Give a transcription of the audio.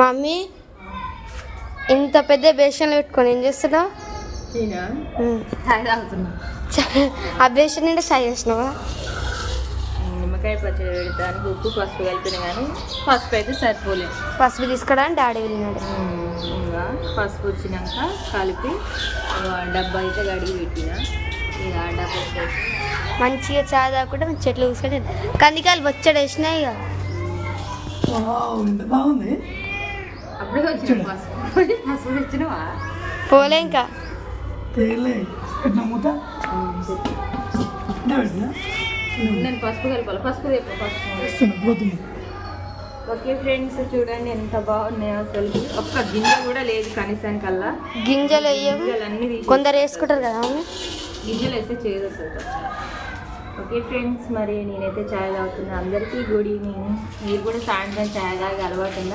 Mummy ఇంత పెద్ద బేషన్లు పెట్టుకొని ఏం చేస్తున్నావు? ఆ బేషన్ నిండా చాయ్ చేసినావా? నిమ్మకాయ పచ్చడి పెడతానికి ఉప్పు పసుపు కలిపిన కానీ పసుపు అయితే సరిపోలేదు. పసుపు తీసుకోవడానికి డాడీ వెళ్ళినాడు. ఇంకా పసుపు వచ్చినాక కలిపి డబ్బా అయితే కడిగి పెట్టిన. ఇక ఆ డబ్బా మంచిగా చాయ్ తాకుండా చెట్లు చూసుకుంటే కందికాయలు బొచ్చడి వేసినాయి. ఇక బాగుంది. అప్పుడే వచ్చిన పసుపు తెచ్చినవా? పోలే ఇంకా నేను పసుపు కలపాలి. పసుపు పసుపు. ఓకే ఫ్రెండ్స్, చూడండి ఎంత బాగున్నాయో అసలు. ఒక్క గింజ కూడా లేదు కనీసానికల్లా. గింజలు అన్ని కొందరు వేసుకుంటారు కదా, గింజలు వేస్తే చేయదు అసలు. ఓకే ఫ్రెండ్స్, మరి నేనైతే చాయ్ తాగుతున్నాను. అందరికీ గుడ్ ఈవినింగ్. మీరు కూడా సాయంత్రం చాయ్ తాగే అలవాటు ఉందా?